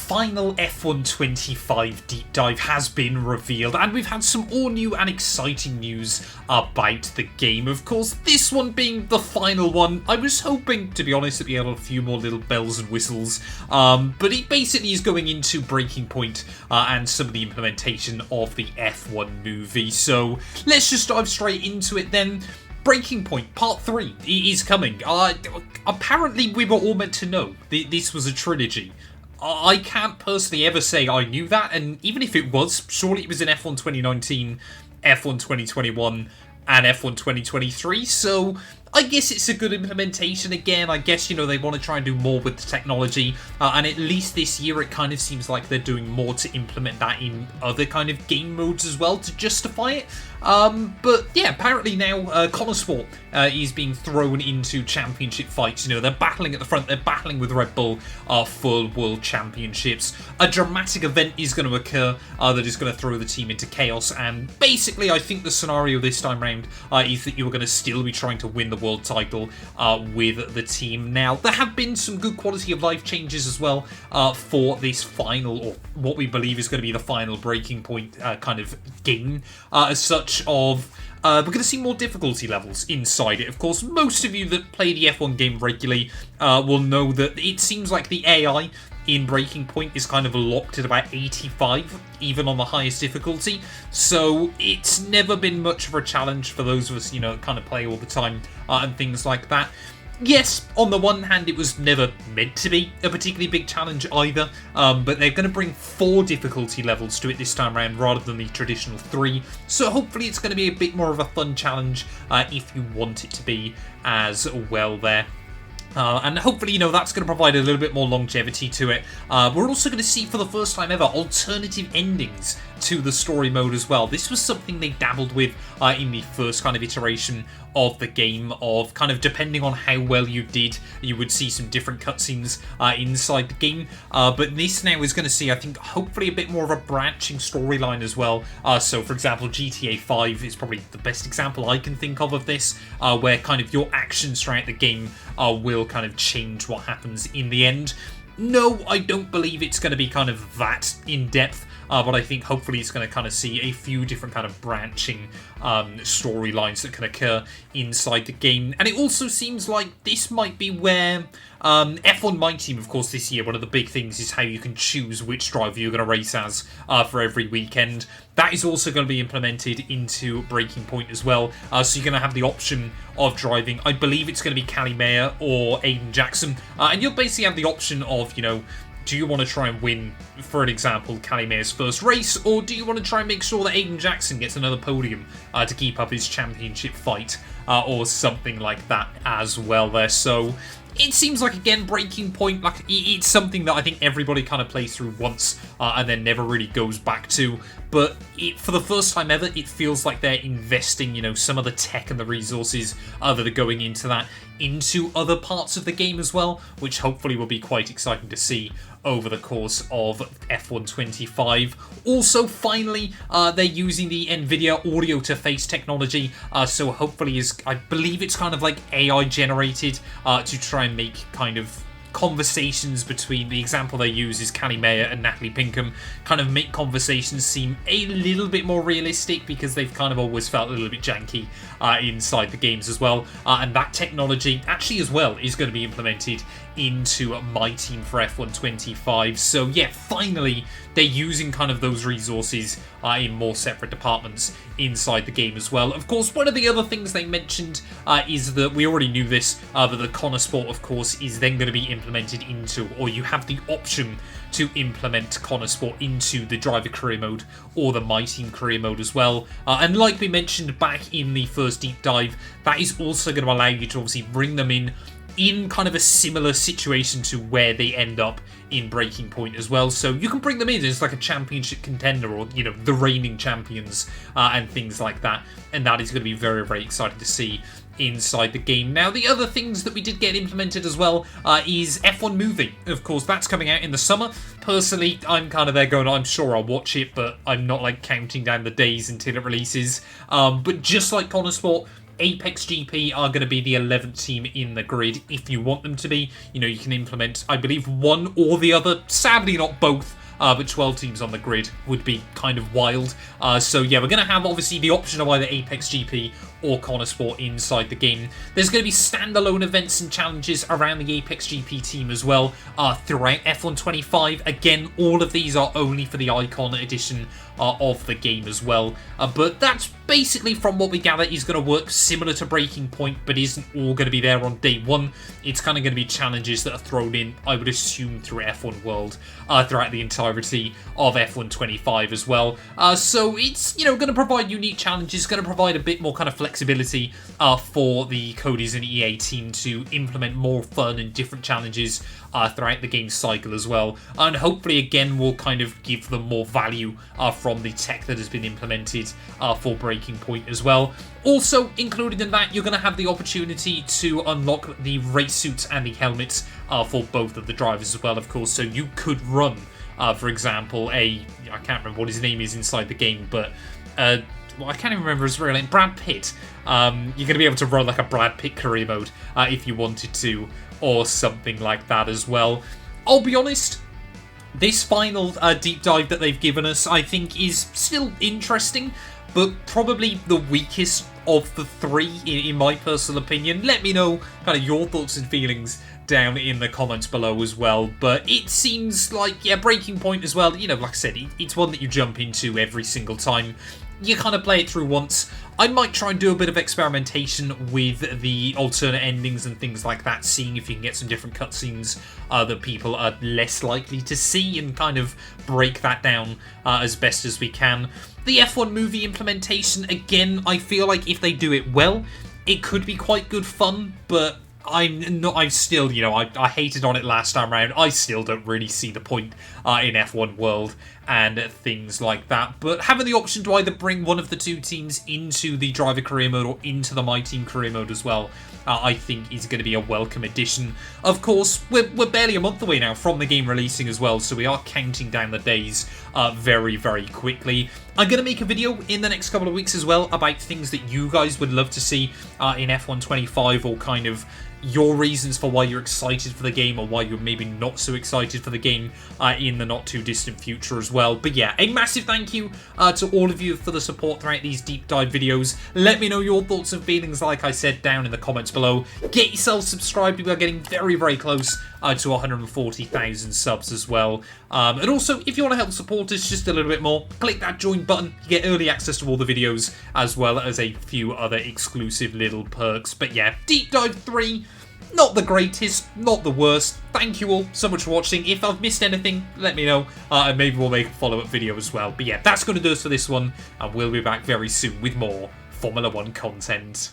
final F125 deep dive has been revealed, and we've had some all new and exciting news about the game. Of course, this one being the final one. I was hoping, to be honest, that we had a few more little bells and whistles, but it basically is going into Breaking Point and some of the implementation of the F1 movie. So let's just dive straight into it then. Breaking Point Part 3 is coming. Apparently, we were all meant to know this was a trilogy. I can't personally ever say I knew that, and even if it was, surely it was in F1 2019, F1 2021, and F1 2023, so I guess it's a good implementation. Again, I guess, you know, they want to try and do more with the technology, and at least this year it kind of seems like they're doing more to implement that in other kind of game modes as well to justify it. But yeah, apparently now Connor Sport is being thrown into championship fights. You know, they're battling at the front, they're battling with Red Bull for World Championships. A dramatic event is going to occur that is going to throw the team into chaos, and basically I think the scenario this time round is that you're going to still be trying to win the world title with the team. Now, there have been some good quality of life changes as well for this final, or what we believe is going to be the final Breaking Point kind of game as such. We're going to see more difficulty levels inside it. Of course, most of you that play the F1 game regularly will know that it seems like the AI in Breaking Point is kind of locked at about 85, even on the highest difficulty. So it's never been much of a challenge for those of us, you know, that kind of play all the time and things like that. Yes, on the one hand, it was never meant to be a particularly big challenge either, but they're going to bring 4 difficulty levels to it this time around rather than the traditional 3, so hopefully it's going to be a bit more of a fun challenge if you want it to be as well there. And hopefully, you know, that's going to provide a little bit more longevity to it. We're also going to see, for the first time ever, alternative endings to the story mode as well. This was something they dabbled with in the first kind of iteration of the game, of kind of depending on how well you did, you would see some different cutscenes inside the game. But this now is going to see, I think, hopefully a bit more of a branching storyline as well. So, for example, GTA 5 is probably the best example I can think of this, where kind of your actions throughout the game will kind of change what happens in the end. No, I don't believe it's going to be kind of that in-depth, but I think hopefully it's going to kind of see a few different kind of branching storylines that can occur inside the game. And it also seems like this might be where F1 My Team, of course, this year, one of the big things is how you can choose which driver you're going to race as for every weekend. That is also going to be implemented into Breaking Point as well. So you're going to have the option of driving, I believe it's going to be Callie Mayer or Aiden Jackson. And you'll basically have the option of, you know, do you want to try and win, for an example, Callie Mayer's first race, or do you want to try and make sure that Aiden Jackson gets another podium to keep up his championship fight, or something like that as well there. So it seems like, again, Breaking Point, like, it's something that I think everybody kind of plays through once and then never really goes back to. But for the first time ever, it feels like they're investing, you know, some of the tech and the resources that are going into that into other parts of the game as well, which hopefully will be quite exciting to see over the course of F1 25. Also, finally, they're using the Nvidia audio-to-face technology, so hopefully, I believe it's kind of like AI generated to try and make kind of conversations between, the example they use is Callie Mayer and Natalie Pinkham, kind of make conversations seem a little bit more realistic, because they've kind of always felt a little bit janky inside the games as well. And that technology actually as well is going to be implemented into My Team for F1 25. So yeah, finally they're using kind of those resources in more separate departments inside the game as well. Of course, one of the other things they mentioned is that, we already knew this, but the Connor Sport, of course, is then going to be implemented into, or you have the option to implement Connor Sport into the driver career mode or the My Team career mode as well. And like we mentioned back in the first deep dive, that is also going to allow you to obviously bring them in kind of a similar situation to where they end up in Breaking Point as well. So you can bring them in as like a championship contender, or, you know, the reigning champions and things like that. And that is going to be very, very exciting to see inside the game. Now, the other things that we did get implemented as well is F1 movie. Of course, that's coming out in the summer. Personally, I'm kind of there going, I'm sure I'll watch it, but I'm not like counting down the days until it releases. But just like Connor Sport, Apex GP are going to be the 11th team in the grid if you want them to be. You know, you can implement, I believe, one or the other. Sadly, not both. But 12 teams on the grid would be kind of wild. So yeah, we're going to have obviously the option of either Apex GP or Connor Sport inside the game. There's going to be standalone events and challenges around the Apex GP team as well throughout F1 25. Again, all of these are only for the Icon edition of the game as well. But that's basically, from what we gather, is going to work similar to Breaking Point, but isn't all going to be there on day one. It's kind of going to be challenges that are thrown in, I would assume, through F1 World throughout the entirety of F1 25 as well. So it's, you know, going to provide unique challenges, going to provide a bit more kind of flexibility for the Codys and EA team to implement more fun and different challenges throughout the game cycle as well. And hopefully, again, will kind of give them more value from the tech that has been implemented for Breaking Point as well. Also, included in that, you're going to have the opportunity to unlock the race suits and the helmets for both of the drivers as well, of course. So you could run, for example, I can't remember what his name is inside the game, but well, I can't even remember his real name, Brad Pitt. You're going to be able to run like a Brad Pitt career mode if you wanted to, or something like that as well. I'll be honest, this final deep dive that they've given us, I think, is still interesting, but probably the weakest of the three, in my personal opinion. Let me know kind of your thoughts and feelings down in the comments below as well. But it seems like, yeah, Breaking Point as well, you know, like I said, it's one that you jump into every single time. You kind of play it through once. I might try and do a bit of experimentation with the alternate endings and things like that, seeing if you can get some different cutscenes that people are less likely to see and kind of break that down as best as we can. The F1 movie implementation, again, I feel like if they do it well, it could be quite good fun, but I'm still, you know, I hated on it last time around. I still don't really see the point in F1 World and things like that. But having the option to either bring one of the two teams into the driver career mode or into the My Team career mode as well, I think is going to be a welcome addition. Of course, we're barely a month away now from the game releasing as well, so we are counting down the days very, very quickly. I'm going to make a video in the next couple of weeks as well about things that you guys would love to see in F1 25, or kind of your reasons for why you're excited for the game or why you're maybe not so excited for the game in the not too distant future as well. But yeah, a massive thank you to all of you for the support throughout these deep dive videos. Let me know your thoughts and feelings, like I said, down in the comments below. Get yourself subscribed. We are getting very, very close to 140,000 subs as well. And also, if you want to help support us just a little bit more, click that join button. You get early access to all the videos, as well as a few other exclusive little perks. But yeah, Deep Dive 3, not the greatest, not the worst. Thank you all so much for watching. If I've missed anything, let me know, and maybe we'll make a follow-up video as well. But yeah, that's going to do us for this one, and we'll be back very soon with more Formula 1 content.